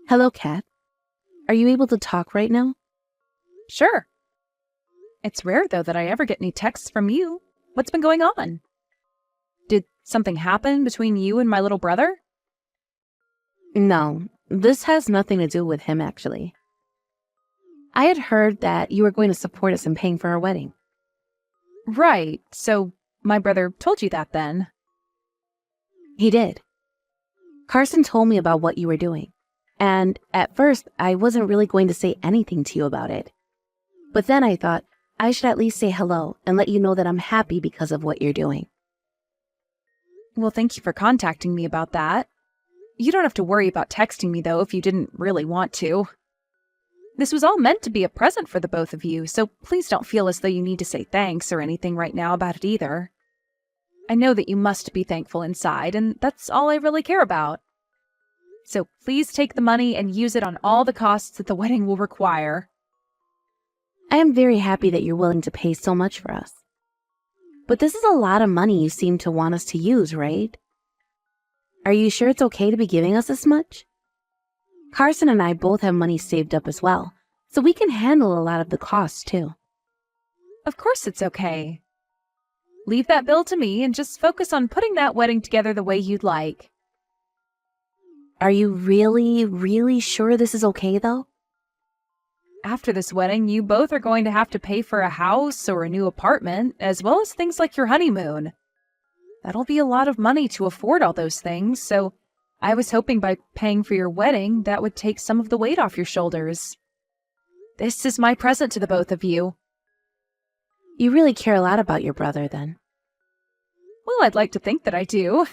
Hello, Kat. Are you able to talk right now? Sure. It's rare, though, that I ever get any texts from you. What's been going on? Did something happen between you and my little brother? No, this has nothing to do with him, actually. I had heard that you were going to support us in paying for our wedding. Right, so my brother told you that then. He did. Carson told me about what you were doing, and at first I wasn't really going to say anything to you about it. But then I thought I should at least say hello and let you know that I'm happy because of what you're doing. Well, thank you for contacting me about that. You don't have to worry about texting me, though, if you didn't really want to. This was all meant to be a present for the both of you, so please don't feel as though you need to say thanks or anything right now about it either. I know that you must be thankful inside, and that's all I really care about. So please take the money and use it on all the costs that the wedding will require. I am very happy that you're willing to pay so much for us. But this is a lot of money you seem to want us to use, right? Are you sure it's okay to be giving us this much? Carson and I both have money saved up as well, so we can handle a lot of the costs too. Of course it's okay. Leave that bill to me and just focus on putting that wedding together the way you'd like. Are you really sure this is okay, though? After this wedding, you both are going to have to pay for a house or a new apartment, as well as things like your honeymoon. That'll be a lot of money to afford all those things, so I was hoping by paying for your wedding, that would take some of the weight off your shoulders. This is my present to the both of you. You really care a lot about your brother, then. Well, I'd like to think that I do.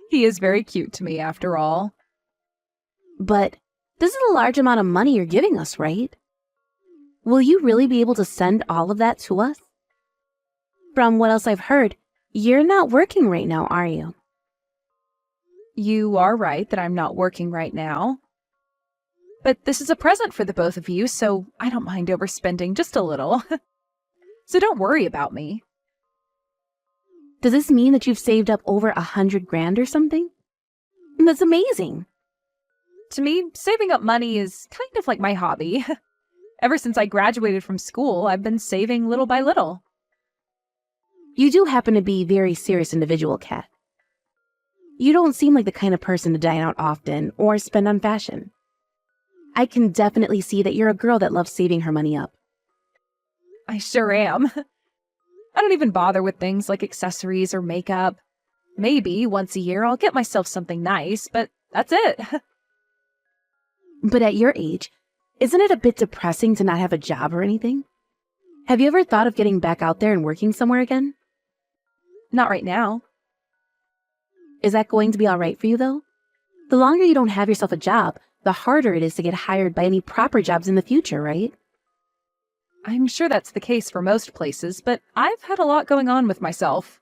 He is very cute to me, after all. But this is a large amount of money you're giving us, right? Will you really be able to send all of that to us? From what else I've heard, you're not working right now, are you? You are right that I'm not working right now. But this is a present for the both of you, so I don't mind overspending just a little. So don't worry about me. Does this mean that you've saved up over 100 grand or something? That's amazing. To me, saving up money is kind of like my hobby. Ever since I graduated from school, I've been saving little by little. You do happen to be a very serious individual, Kat. You don't seem like the kind of person to dine out often or spend on fashion. I can definitely see that you're a girl that loves saving her money up. I sure am. I don't even bother with things like accessories or makeup. Maybe once a year I'll get myself something nice, but that's it. But at your age, isn't it a bit depressing to not have a job or anything? Have you ever thought of getting back out there and working somewhere again? Not right now. Is that going to be all right for you, though? The longer you don't have yourself a job, the harder it is to get hired by any proper jobs in the future, right? I'm sure that's the case for most places, but I've had a lot going on with myself.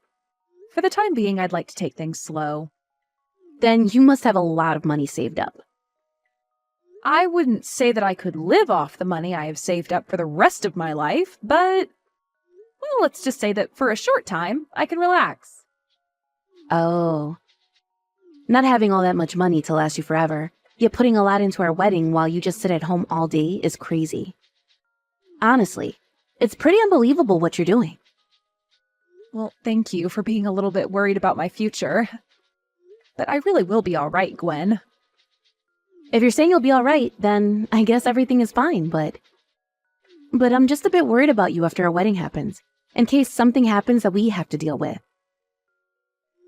For the time being, I'd like to take things slow. Then you must have a lot of money saved up. I wouldn't say that I could live off the money I have saved up for the rest of my life, but, well, let's just say that for a short time, I can relax. Oh. Not having all that much money to last you forever, yet putting a lot into our wedding while you just sit at home all day is crazy. Honestly, it's pretty unbelievable what you're doing. Well, thank you for being a little bit worried about my future. But I really will be all right, Gwen. If you're saying you'll be all right, then I guess everything is fine, but I'm just a bit worried about you after our wedding happens, in case something happens that we have to deal with.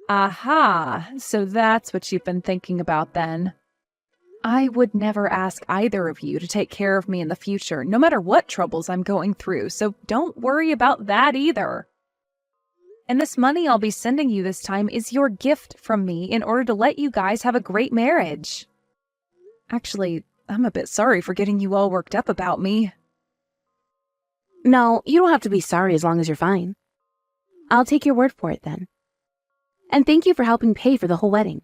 Aha, so that's what you've been thinking about then. I would never ask either of you to take care of me in the future, no matter what troubles I'm going through, so don't worry about that either. And this money I'll be sending you this time is your gift from me in order to let you guys have a great marriage. Actually, I'm a bit sorry for getting you all worked up about me. No, you don't have to be sorry as long as you're fine. I'll take your word for it then. And thank you for helping pay for the whole wedding.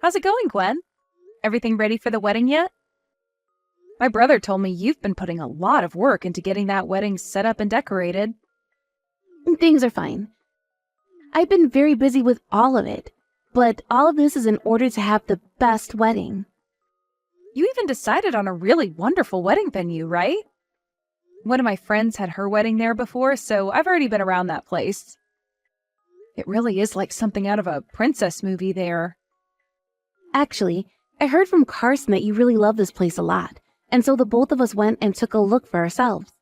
How's it going, Gwen? Everything ready for the wedding yet? My brother told me you've been putting a lot of work into getting that wedding set up and decorated. Things are fine. I've been very busy with all of it, but all of this is in order to have the best wedding. You even decided on a really wonderful wedding venue, right? One of my friends had her wedding there before, so I've already been around that place. It really is like something out of a princess movie there. Actually, I heard from Carson that you really love this place a lot, and so the both of us went and took a look for ourselves.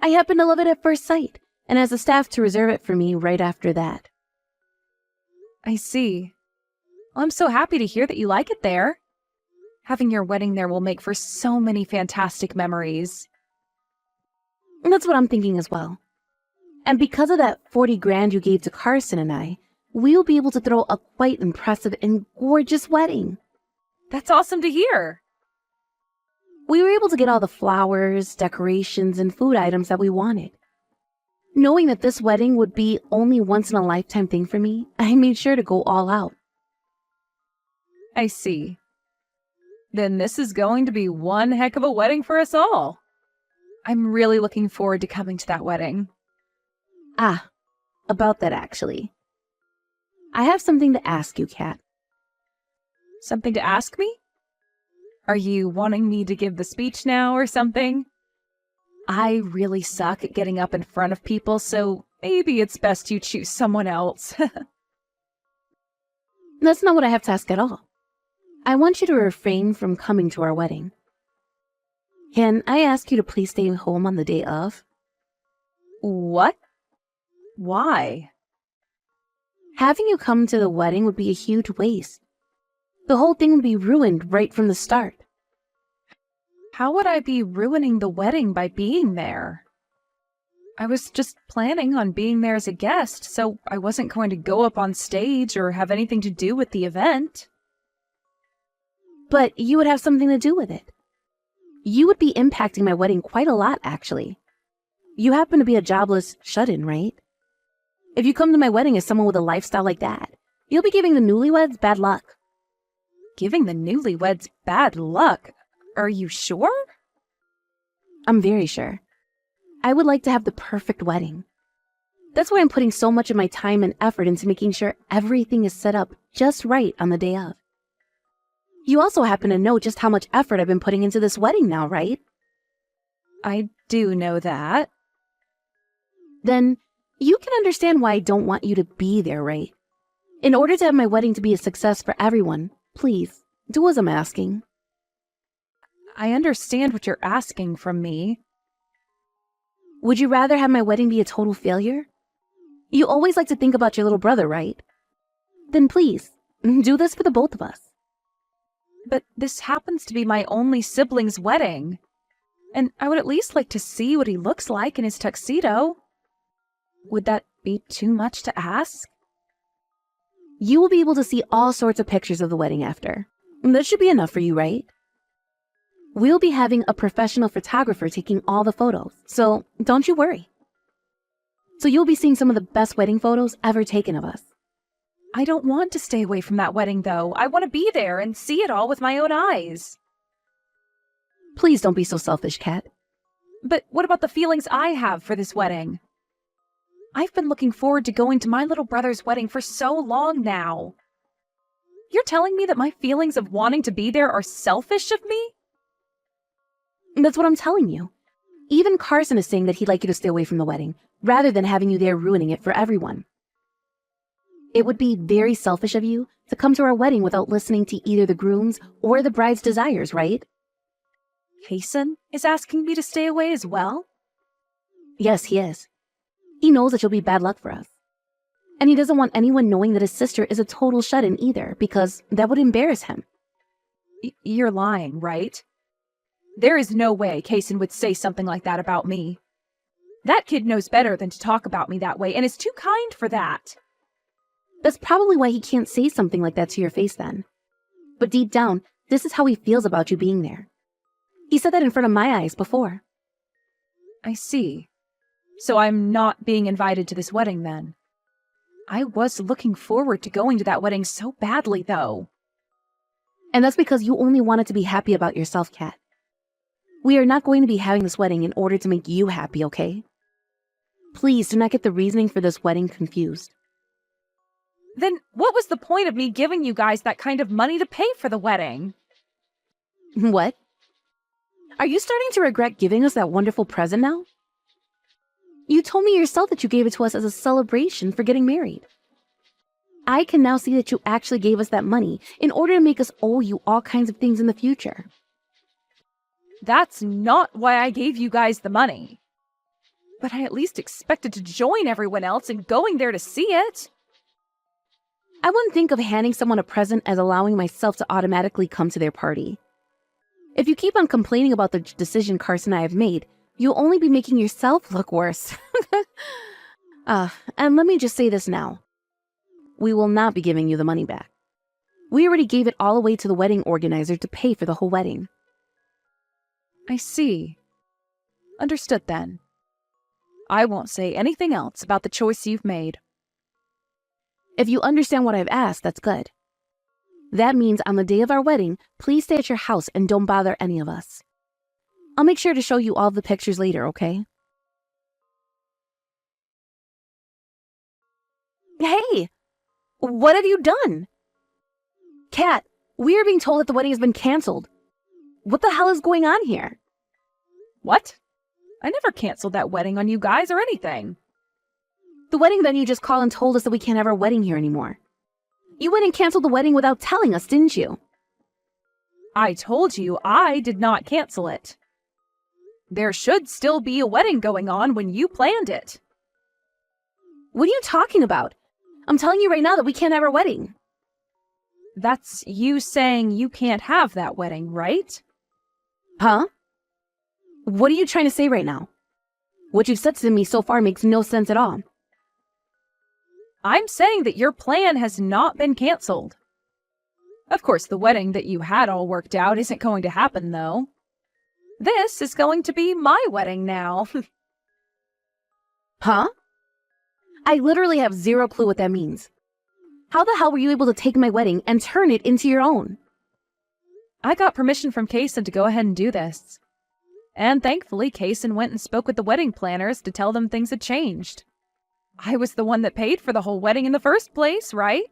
I happened to love it at first sight, and asked the staff to reserve it for me right after that. I see. Well, I'm so happy to hear that you like it there. Having your wedding there will make for so many fantastic memories. That's what I'm thinking as well. And because of that 40 grand you gave to Carson and I, we'll be able to throw a quite impressive and gorgeous wedding. That's awesome to hear. We were able to get all the flowers, decorations, and food items that we wanted. Knowing that this wedding would be only once-in-a-lifetime thing for me, I made sure to go all out. I see. Then this is going to be one heck of a wedding for us all. I'm really looking forward to coming to that wedding. Ah, about that actually. I have something to ask you, Kat. Something to ask me? Are you wanting me to give the speech now or something? I really suck at getting up in front of people, so maybe it's best you choose someone else. That's not what I have to ask at all. I want you to refrain from coming to our wedding. Can I ask you to please stay home on the day of? What? Why? Having you come to the wedding would be a huge waste. The whole thing would be ruined right from the start. How would I be ruining the wedding by being there? I was just planning on being there as a guest, so I wasn't going to go up on stage or have anything to do with the event. But you would have something to do with it. You would be impacting my wedding quite a lot, actually. You happen to be a jobless shut-in, right? If you come to my wedding as someone with a lifestyle like that, you'll be giving the newlyweds bad luck. Giving the newlyweds bad luck? Are you sure? I'm very sure. I would like to have the perfect wedding. That's why I'm putting so much of my time and effort into making sure everything is set up just right on the day of. You also happen to know just how much effort I've been putting into this wedding now, right? I do know that. Then you can understand why I don't want you to be there, right? In order to have my wedding to be a success for everyone, please, do as I'm asking. I understand what you're asking from me. Would you rather have my wedding be a total failure? You always like to think about your little brother, right? Then please, do this for the both of us. But this happens to be my only sibling's wedding. And I would at least like to see what he looks like in his tuxedo. Would that be too much to ask? You will be able to see all sorts of pictures of the wedding after. That should be enough for you, right? We'll be having a professional photographer taking all the photos, so don't you worry. So you'll be seeing some of the best wedding photos ever taken of us. I don't want to stay away from that wedding, though. I want to be there and see it all with my own eyes. Please don't be so selfish, Kat. But what about the feelings I have for this wedding? I've been looking forward to going to my little brother's wedding for so long now. You're telling me that my feelings of wanting to be there are selfish of me? That's what I'm telling you. Even Carson is saying that he'd like you to stay away from the wedding, rather than having you there ruining it for everyone. It would be very selfish of you to come to our wedding without listening to either the groom's or the bride's desires, right? Kason is asking me to stay away as well? Yes, he is. He knows that you'll be bad luck for us. And he doesn't want anyone knowing that his sister is a total shut-in either, because that would embarrass him. You're lying, right? There is no way Kason would say something like that about me. That kid knows better than to talk about me that way, and is too kind for that. That's probably why he can't say something like that to your face then. But deep down, this is how he feels about you being there. He said that in front of my eyes before. I see. So I'm not being invited to this wedding then. I was looking forward to going to that wedding so badly, though. And that's because you only wanted to be happy about yourself, Kat. We are not going to be having this wedding in order to make you happy, okay? Please do not get the reasoning for this wedding confused. Then what was the point of me giving you guys that kind of money to pay for the wedding? What? Are you starting to regret giving us that wonderful present now? You told me yourself that you gave it to us as a celebration for getting married. I can now see that you actually gave us that money in order to make us owe you all kinds of things in the future. That's not why I gave you guys the money. But I at least expected to join everyone else in going there to see it. I wouldn't think of handing someone a present as allowing myself to automatically come to their party. If you keep on complaining about the decision Carson and I have made, you'll only be making yourself look worse. And let me just say this now. We will not be giving you the money back. We already gave it all away to the wedding organizer to pay for the whole wedding. I see. Understood then. I won't say anything else about the choice you've made. If you understand what I've asked, that's good. That means on the day of our wedding, please stay at your house and don't bother any of us. I'll make sure to show you all the pictures later, okay? Hey! What have you done? Kat, we are being told that the wedding has been canceled. What the hell is going on here? What? I never canceled that wedding on you guys or anything. The wedding venue just called and told us that we can't have our wedding here anymore. You went and canceled the wedding without telling us, didn't you? I told you I did not cancel it. There should still be a wedding going on when you planned it. What are you talking about? I'm telling you right now that we can't have our wedding. That's you saying you can't have that wedding, right? Huh? What are you trying to say right now? What you've said to me so far makes no sense at all. I'm saying that your plan has not been canceled. Of course, the wedding that you had all worked out isn't going to happen, though. This is going to be my wedding now. Huh? I literally have zero clue what that means. How the hell were you able to take my wedding and turn it into your own? I got permission from Kaysen to go ahead and do this. And thankfully, Kaysen went and spoke with the wedding planners to tell them things had changed. I was the one that paid for the whole wedding in the first place, right?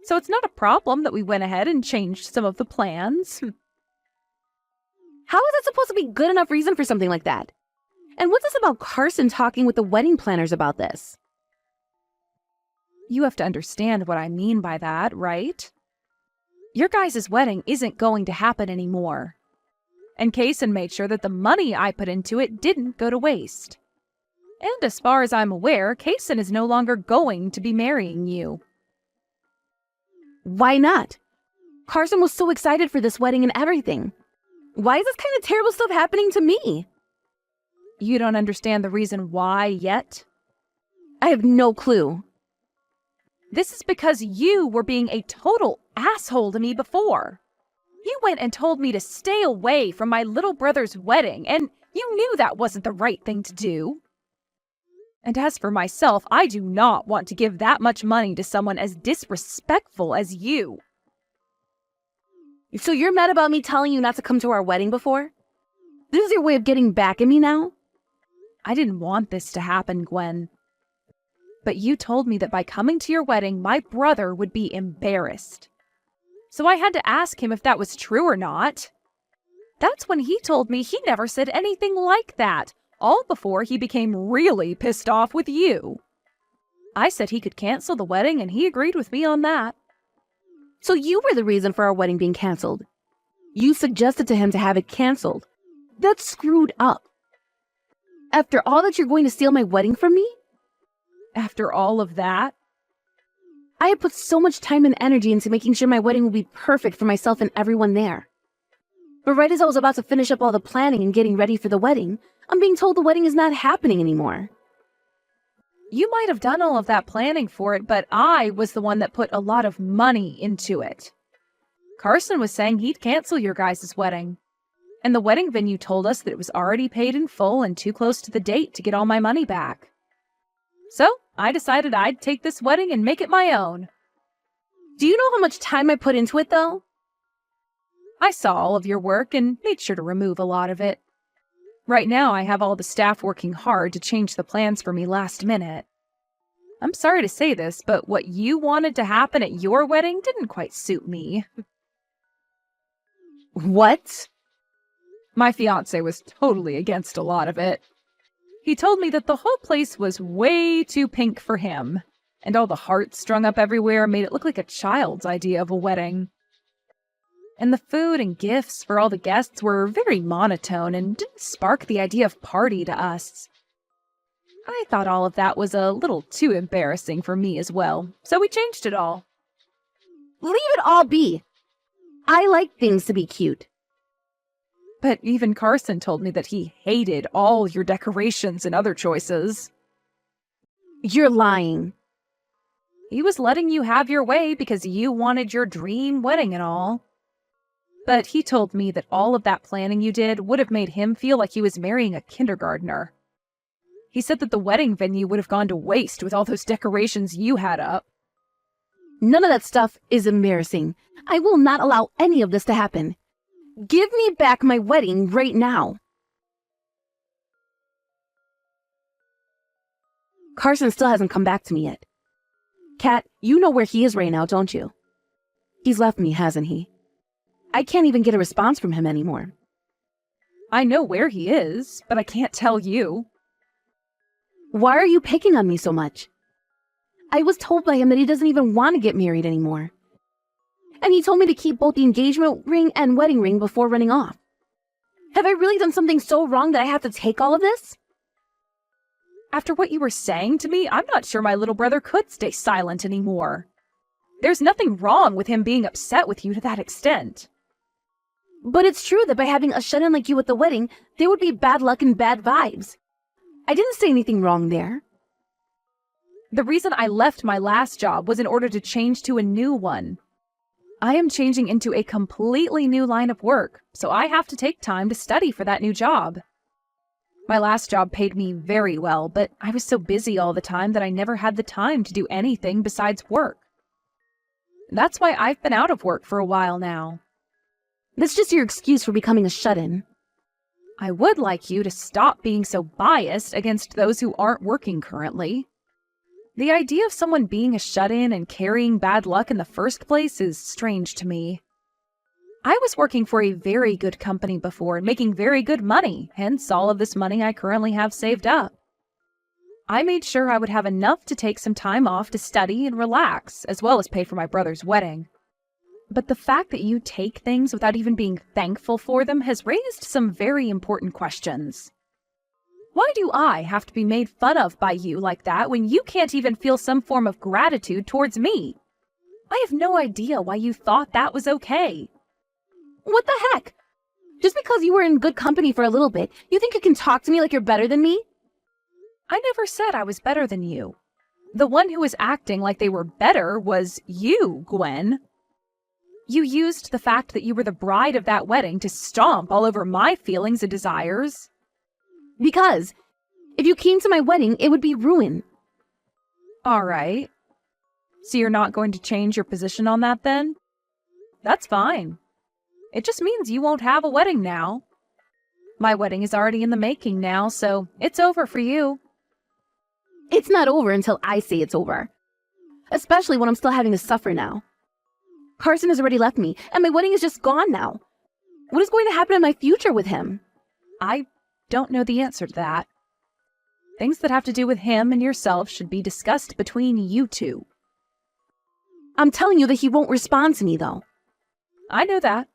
So it's not a problem that we went ahead and changed some of the plans. How is that supposed to be good enough reason for something like that? And what's this about Carson talking with the wedding planners about this? You have to understand what I mean by that, right? Your guys' wedding isn't going to happen anymore. And Kaysen made sure that the money I put into it didn't go to waste. And as far as I'm aware, Kaysen is no longer going to be marrying you. Why not? Carson was so excited for this wedding and everything. Why is this kind of terrible stuff happening to me? You don't understand the reason why yet? I have no clue. This is because you were being a total asshole to me before. You went and told me to stay away from my little brother's wedding, and you knew that wasn't the right thing to do. And as for myself, I do not want to give that much money to someone as disrespectful as you. So you're mad about me telling you not to come to our wedding before? This is your way of getting back at me now? I didn't want this to happen, Gwen. But you told me that by coming to your wedding, my brother would be embarrassed. So I had to ask him if that was true or not. That's when he told me he never said anything like that, all before he became really pissed off with you. I said he could cancel the wedding, and he agreed with me on that. So you were the reason for our wedding being canceled. You suggested to him to have it canceled. That's screwed up. After all that, you're going to steal my wedding from me? After all of that? I had put so much time and energy into making sure my wedding would be perfect for myself and everyone there. But right as I was about to finish up all the planning and getting ready for the wedding, I'm being told the wedding is not happening anymore. You might have done all of that planning for it, but I was the one that put a lot of money into it. Carson was saying he'd cancel your guys' wedding. And the wedding venue told us that it was already paid in full and too close to the date to get all my money back. So I decided I'd take this wedding and make it my own. Do you know how much time I put into it, though? I saw all of your work and made sure to remove a lot of it. Right now, I have all the staff working hard to change the plans for me last minute. I'm sorry to say this, but what you wanted to happen at your wedding didn't quite suit me. What? My fiancé was totally against a lot of it. He told me that the whole place was way too pink for him, and all the hearts strung up everywhere made it look like a child's idea of a wedding. And the food and gifts for all the guests were very monotone and didn't spark the idea of party to us. I thought all of that was a little too embarrassing for me as well, so we changed it all. Leave it all be. I like things to be cute. But even Carson told me that he hated all your decorations and other choices. You're lying. He was letting you have your way because you wanted your dream wedding and all. But he told me that all of that planning you did would have made him feel like he was marrying a kindergartner. He said that the wedding venue would have gone to waste with all those decorations you had up. None of that stuff is embarrassing. I will not allow any of this to happen. Give me back my wedding right now. Carson still hasn't come back to me yet. Kat, you know where he is right now, don't you? He's left me, hasn't he? I can't even get a response from him anymore. I know where he is, but I can't tell you. Why are you picking on me so much? I was told by him that he doesn't even want to get married anymore. And he told me to keep both the engagement ring and wedding ring before running off. Have I really done something so wrong that I have to take all of this? After what you were saying to me, I'm not sure my little brother could stay silent anymore. There's nothing wrong with him being upset with you to that extent. But it's true that by having a shut-in like you at the wedding, there would be bad luck and bad vibes. I didn't say anything wrong there. The reason I left my last job was in order to change to a new one. I am changing into a completely new line of work, so I have to take time to study for that new job. My last job paid me very well, but I was so busy all the time that I never had the time to do anything besides work. That's why I've been out of work for a while now. That's just your excuse for becoming a shut-in. I would like you to stop being so biased against those who aren't working currently. The idea of someone being a shut-in and carrying bad luck in the first place is strange to me. I was working for a very good company before and making very good money, hence all of this money I currently have saved up. I made sure I would have enough to take some time off to study and relax, as well as pay for my brother's wedding. But the fact that you take things without even being thankful for them has raised some very important questions. Why do I have to be made fun of by you like that when you can't even feel some form of gratitude towards me? I have no idea why you thought that was okay. What the heck? Just because you were in good company for a little bit, you think you can talk to me like you're better than me? I never said I was better than you. The one who was acting like they were better was you, Gwen. You used the fact that you were the bride of that wedding to stomp all over my feelings and desires. Because if you came to my wedding, it would be ruin. All right. So you're not going to change your position on that then? That's fine. It just means you won't have a wedding now. My wedding is already in the making now, so it's over for you. It's not over until I say it's over. Especially when I'm still having to suffer now. Carson has already left me, and my wedding is just gone now. What is going to happen in my future with him? I don't know the answer to that. Things that have to do with him and yourself should be discussed between you two. I'm telling you that he won't respond to me, though. I know that.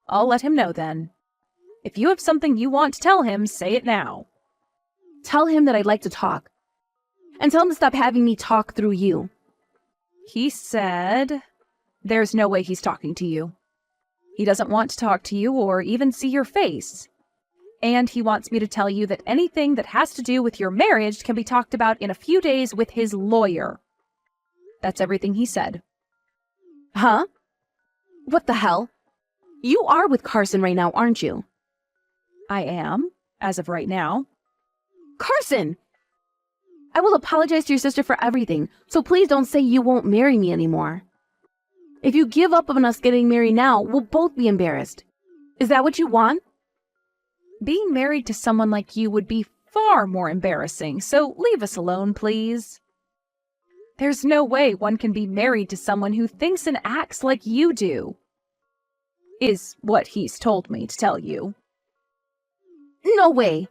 I'll let him know then. If you have something you want to tell him, say it now. Tell him that I'd like to talk. And tell him to stop having me talk through you. He said there's no way he's talking to you. He doesn't want to talk to you or even see your face. And he wants me to tell you that anything that has to do with your marriage can be talked about in a few days with his lawyer. That's everything he said. Huh? What the hell? You are with Carson right now, aren't you? I am, as of right now. Carson! I will apologize to your sister for everything, so please don't say you won't marry me anymore. If you give up on us getting married now, we'll both be embarrassed. Is that what you want? Being married to someone like you would be far more embarrassing, so leave us alone, please. There's no way one can be married to someone who thinks and acts like you do. Is what he's told me to tell you. No way.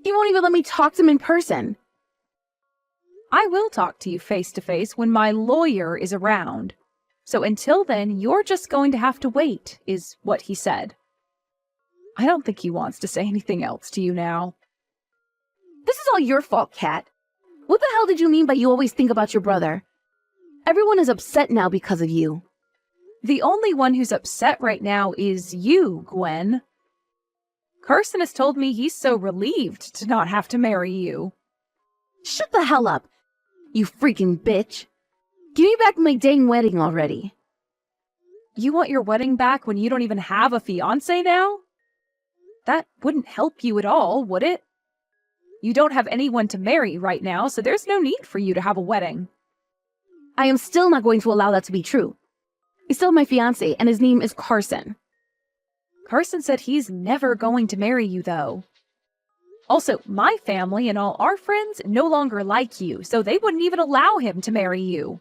He won't even let me talk to him in person. I will talk to you face to face when my lawyer is around. So until then, you're just going to have to wait, is what he said. I don't think he wants to say anything else to you now. This is all your fault, Kat. What the hell did you mean by you always think about your brother? Everyone is upset now because of you. The only one who's upset right now is you, Gwen. Carson has told me he's so relieved to not have to marry you. Shut the hell up, you freaking bitch. Give me back my dang wedding already. You want your wedding back when you don't even have a fiancé now? That wouldn't help you at all, would it? You don't have anyone to marry right now, so there's no need for you to have a wedding. I am still not going to allow that to be true. He's still my fiancé, and his name is Carson. Carson said he's never going to marry you, though. Also, my family and all our friends no longer like you, so they wouldn't even allow him to marry you.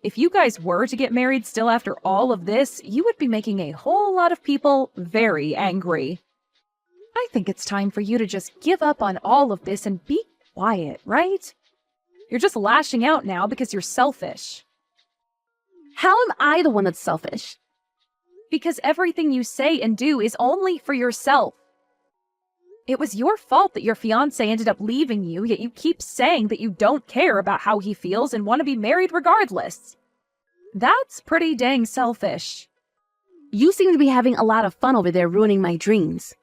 If you guys were to get married still after all of this, you would be making a whole lot of people very angry. I think it's time for you to just give up on all of this and be quiet, right? You're just lashing out now because you're selfish. How am I the one that's selfish? Because everything you say and do is only for yourself. It was your fault that your fiancé ended up leaving you, yet you keep saying that you don't care about how he feels and want to be married regardless. That's pretty dang selfish. You seem to be having a lot of fun over there ruining my dreams.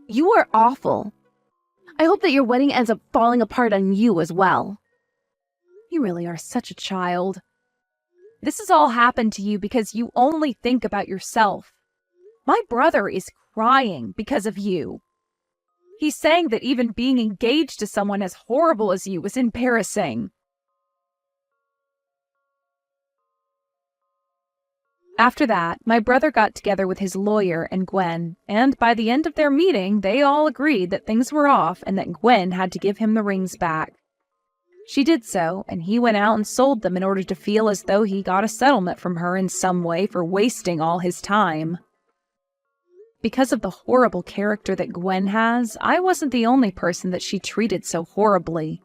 You are awful. I hope that your wedding ends up falling apart on you as well. You really are such a child. This has all happened to you because you only think about yourself. My brother is crying because of you. He's saying that even being engaged to someone as horrible as you was embarrassing. After that, my brother got together with his lawyer and Gwen, and by the end of their meeting, they all agreed that things were off and that Gwen had to give him the rings back. She did so, and he went out and sold them in order to feel as though he got a settlement from her in some way for wasting all his time. Because of the horrible character that Gwen has, I wasn't the only person that she treated so horribly.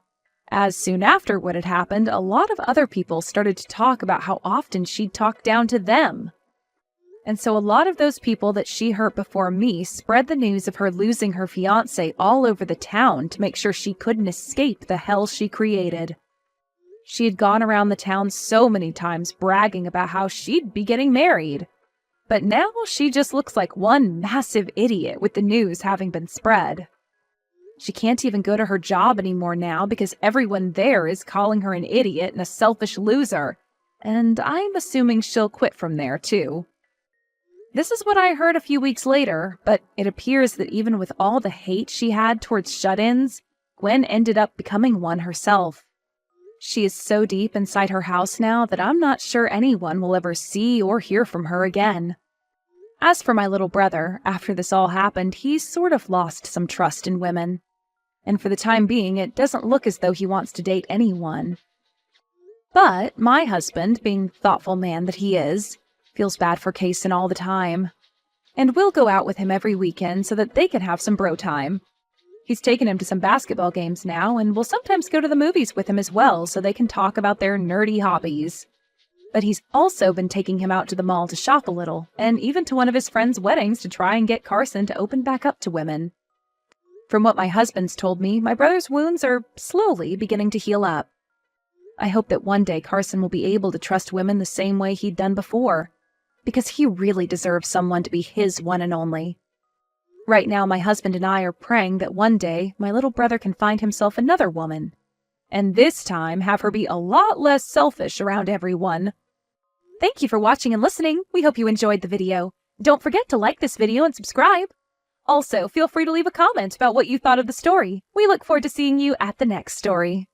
As soon after what had happened, a lot of other people started to talk about how often she'd talk down to them. And so a lot of those people that she hurt before me spread the news of her losing her fiancé all over the town to make sure she couldn't escape the hell she created. She had gone around the town so many times bragging about how she'd be getting married. But now she just looks like one massive idiot with the news having been spread. She can't even go to her job anymore now because everyone there is calling her an idiot and a selfish loser, and I'm assuming she'll quit from there too. This is what I heard a few weeks later, but it appears that even with all the hate she had towards shut-ins, Gwen ended up becoming one herself. She is so deep inside her house now that I'm not sure anyone will ever see or hear from her again. As for my little brother, after this all happened, he's sort of lost some trust in women. And for the time being, it doesn't look as though he wants to date anyone. But my husband, being the thoughtful man that he is, feels bad for Kaysen all the time. And we'll go out with him every weekend so that they can have some bro time. He's taken him to some basketball games now, and we'll sometimes go to the movies with him as well so they can talk about their nerdy hobbies. But he's also been taking him out to the mall to shop a little, and even to one of his friends' weddings to try and get Carson to open back up to women. From what my husband's told me, my brother's wounds are slowly beginning to heal up. I hope that one day Carson will be able to trust women the same way he'd done before, because he really deserves someone to be his one and only. Right now, my husband and I are praying that one day my little brother can find himself another woman, and this time have her be a lot less selfish around everyone. Thank you for watching and listening. We hope you enjoyed the video. Don't forget to like this video and subscribe. Also, feel free to leave a comment about what you thought of the story. We look forward to seeing you at the next story.